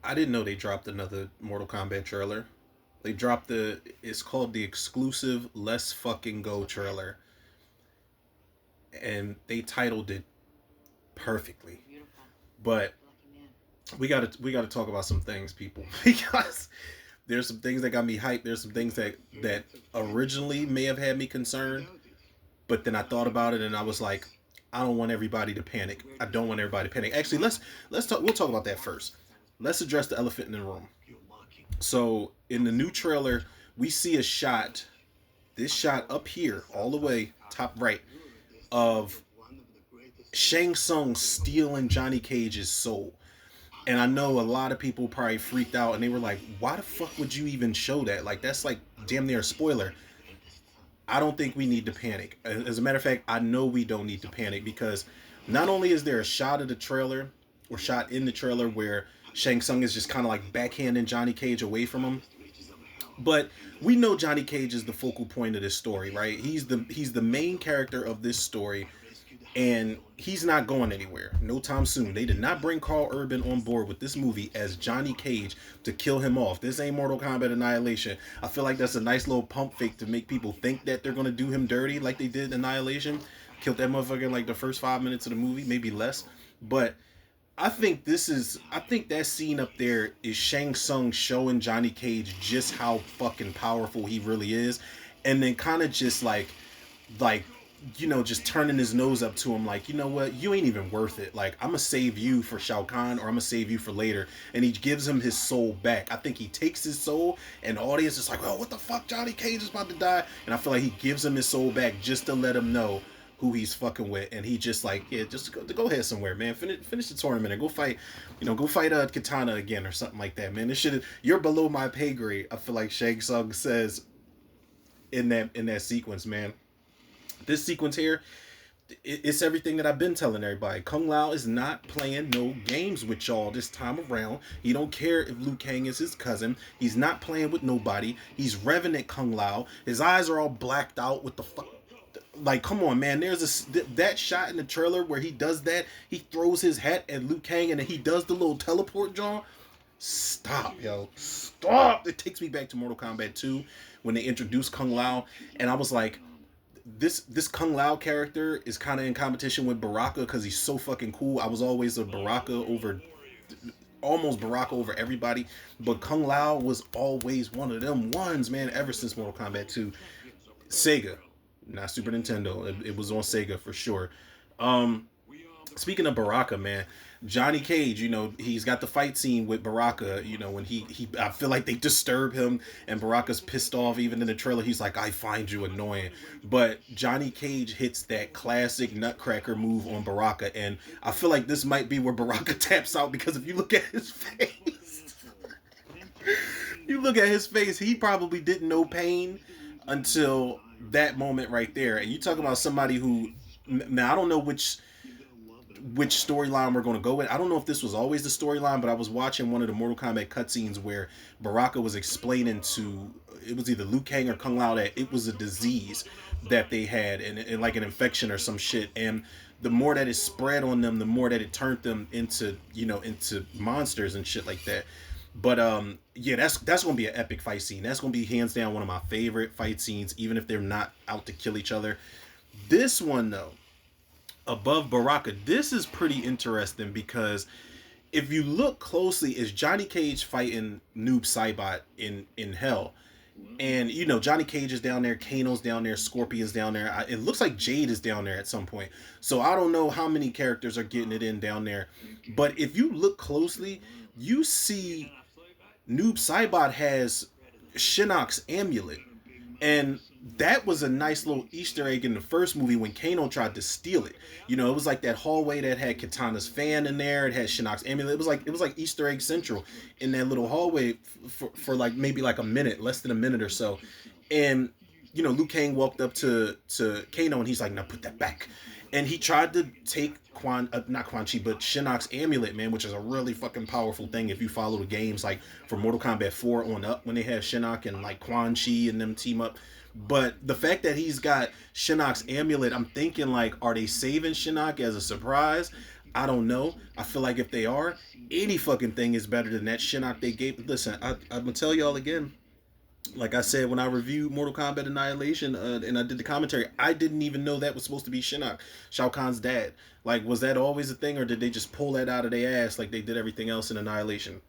I didn't know they dropped another Mortal Kombat trailer. They dropped it's called the exclusive Let's Fucking Go trailer, and they titled it perfectly. But we gotta talk about some things, people, because there's some things that got me hyped. There's some things that originally may have had me concerned, but then I thought about it and I was like, I don't want everybody to panic. I don't want everybody to panic. Actually, let's talk. We'll talk about that first. Let's address the elephant in the room. So in the new trailer, we see a shot. This shot up here, all the way top right, of Shang Tsung stealing Johnny Cage's soul. And I know a lot of people probably freaked out and they were like, why the fuck would you even show that? Like, that's like damn near a spoiler. I don't think we need to panic. As a matter of fact, I know we don't need to panic because not only is there a shot of the trailer or shot in the trailer where Shang Tsung is just kind of like backhanding Johnny Cage away from him, but we know Johnny Cage is the focal point of this story, right? He's the main character of this story, and he's not going anywhere no time soon. They did not bring Carl Urban on board with this movie as Johnny Cage to kill him off. This ain't Mortal Kombat Annihilation. I feel like that's a nice little pump fake to make people think that they're gonna do him dirty like they did Annihilation. Killed that motherfucker in like the first 5 minutes of the movie, maybe less. But I think that scene up there is Shang Tsung showing Johnny Cage just how fucking powerful he really is, and then kind of just like just turning his nose up to him, like, you know what, you ain't even worth it. Like, I'm gonna save you for Shao Kahn, or I'm gonna save you for later. And he gives him his soul back. I think he takes his soul, and the audience is like, oh, what the fuck, Johnny Cage is about to die. And I feel like he gives him his soul back just to let him know who he's fucking with. And he just like, yeah, just go ahead somewhere, man. Finish the tournament and go fight, Katana again or something like that, man. This shit, you're below my pay grade. I feel like Shang Tsung says in that sequence, man. This sequence here, it's everything that I've been telling everybody. Kung Lao is not playing no games with y'all this time around. He don't care if Liu Kang is his cousin. He's not playing with nobody. He's revving at Kung Lao. His eyes are all blacked out with the fuck. Like, come on, man. There's that shot in the trailer where he does that. He throws his hat at Liu Kang and then he does the little teleport jaw. Stop, yo. Stop. It takes me back to Mortal Kombat 2 when they introduced Kung Lao. And I was like, this Kung Lao character is kind of in competition with Baraka because he's so fucking cool. I was always a almost Baraka over everybody, but Kung Lao was always one of them ones, man, ever since Mortal Kombat 2. Sega, not Super Nintendo. It was on Sega for sure. Speaking of Baraka, man, Johnny Cage, he's got the fight scene with Baraka, when he I feel like they disturb him and Baraka's pissed off. Even in the trailer, he's like, I find you annoying. But Johnny Cage hits that classic nutcracker move on Baraka, and I feel like this might be where Baraka taps out, because if you look at his face, he probably didn't know pain until that moment right there. And you talk about somebody who, now I don't know which storyline we're going to go with. I don't know if this was always the storyline, but I was watching one of the Mortal Kombat cutscenes where Baraka was explaining to, it was either Liu Kang or Kung Lao, that it was a disease that they had, and like an infection or some shit. And the more that it spread on them, the more that it turned them into monsters and shit like that. But yeah, that's gonna be an epic fight scene. That's gonna be hands down one of my favorite fight scenes, even if they're not out to kill each other. This one though, above Baraka, this is pretty interesting because if you look closely, is Johnny Cage fighting Noob Saibot in hell. And Johnny Cage is down there, Kano's down there, Scorpion's down there. It looks like Jade is down there at some point. So I don't know how many characters are getting it in down there. But if you look closely, you see Noob Saibot has Shinnok's amulet. And that was a nice little Easter egg in the first movie when Kano tried to steal it. It was like that hallway that had Katana's fan in there. It had Shinnok's amulet. It was like Easter egg central in that little hallway for like maybe like a minute, less than a minute or so. And Liu Kang walked up to Kano and he's like, "Now put that back." And he tried to take not Quan Chi, but Shinnok's amulet, man, which is a really fucking powerful thing if you follow the games, like for Mortal Kombat 4 on up, when they have Shinnok and like Quan Chi and them team up. But the fact that he's got Shinnok's amulet, I'm thinking like, are they saving Shinnok as a surprise? I don't know. I feel like if they are, any fucking thing is better than that Shinnok they gave. Listen, I'm gonna tell y'all again. Like I said, when I reviewed Mortal Kombat Annihilation and I did the commentary, I didn't even know that was supposed to be Shinnok, Shao Kahn's dad. Like, was that always a thing, or did they just pull that out of their ass like they did everything else in Annihilation?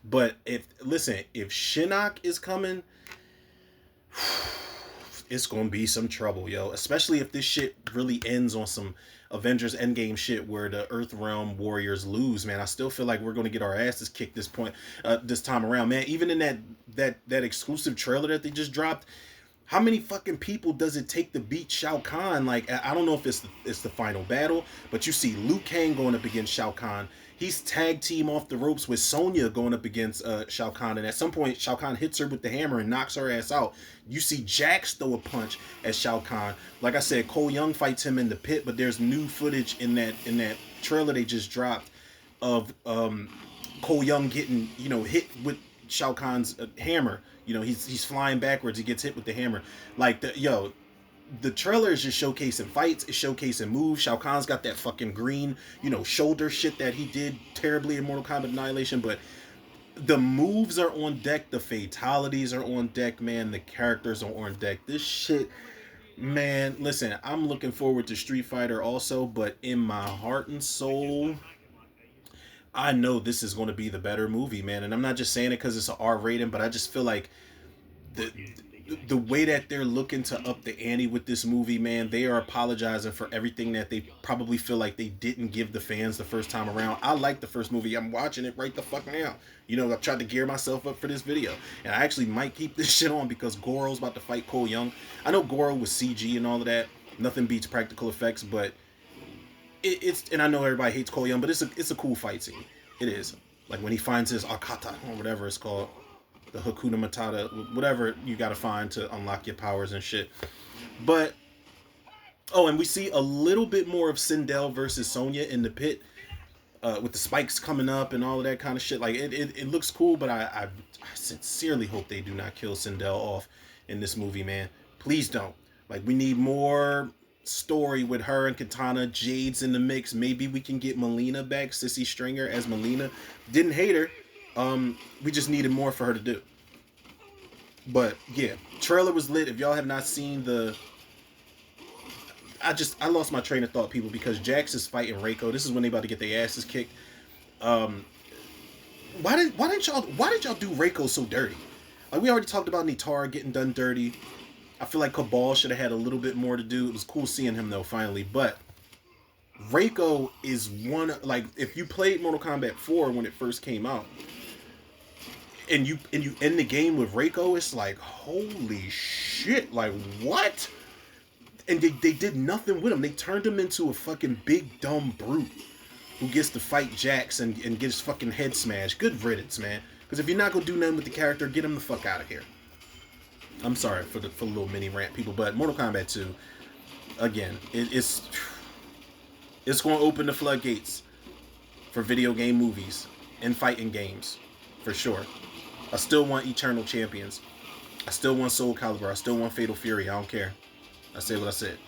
But if Shinnok is coming, it's gonna be some trouble, yo. Especially if this shit really ends on some Avengers Endgame shit where the Earthrealm Warriors lose, man. I still feel like we're gonna get our asses kicked this time around, man. Even in that exclusive trailer that they just dropped, how many fucking people does it take to beat Shao Kahn? Like, I don't know if it's the final battle, but you see Liu Kang going up against Shao Kahn. He's tag team off the ropes with Sonya going up against Shao Kahn, and at some point Shao Kahn hits her with the hammer and knocks her ass out. You see Jax throw a punch at Shao Kahn. Like I said, Cole Young fights him in the pit, but there's new footage in that trailer they just dropped of Cole Young getting hit with Shao Kahn's hammer. He's flying backwards. He gets hit with the hammer. Like the trailer is just showcasing fights. It's showcasing moves. Shao Kahn's got that fucking green, shoulder shit that he did terribly in Mortal Kombat Annihilation. But the moves are on deck. The fatalities are on deck, man. The characters are on deck. This shit, man. Listen, I'm looking forward to Street Fighter also, but in my heart and soul, I know this is going to be the better movie, man. And I'm not just saying it because it's an R rating, but I just feel like the way that they're looking to up the ante with this movie, man, they are apologizing for everything that they probably feel like they didn't give the fans the first time around. I like the first movie. I'm watching it right the fuck now. I've tried to gear myself up for this video. And I actually might keep this shit on because Goro's about to fight Cole Young. I know Goro was CG and all of that. Nothing beats practical effects, but it's and I know everybody hates Cole Young, but it's a cool fight scene. It is. Like when he finds his Akata or whatever it's called, the Hakuna Matata, whatever you gotta find to unlock your powers and shit. But and we see a little bit more of Sindel versus Sonya in the pit, with the spikes coming up and all of that kind of shit. Like it looks cool, but I sincerely hope they do not kill Sindel off in this movie, man. Please don't. Like, we need more story with her and Katana. Jade's in the mix. Maybe we can get Melina back, Sissy Stringer as Melina. Didn't hate her. We just needed more for her to do. But yeah, trailer was lit. If y'all have not seen I lost my train of thought, people, because Jax is fighting Reiko. This is when they about to get their asses kicked. Why did y'all do Reiko so dirty? Like, we already talked about Nitara getting done dirty. I feel like Cabal should have had a little bit more to do. It was cool seeing him though, finally. But Reiko is one, like, if you played Mortal Kombat 4 when it first came out, and you end the game with Reiko, it's like, holy shit, like, what? And they did nothing with him. They turned him into a fucking big dumb brute who gets to fight Jax and get his fucking head smashed. Good riddance, man. Because if you're not gonna do nothing with the character, get him the fuck out of here. I'm sorry for the little mini rant, people, but Mortal Kombat 2, again, it's going to open the floodgates for video game movies and fighting games, for sure. I still want Eternal Champions. I still want Soul Calibur. I still want Fatal Fury. I don't care. I said what I said.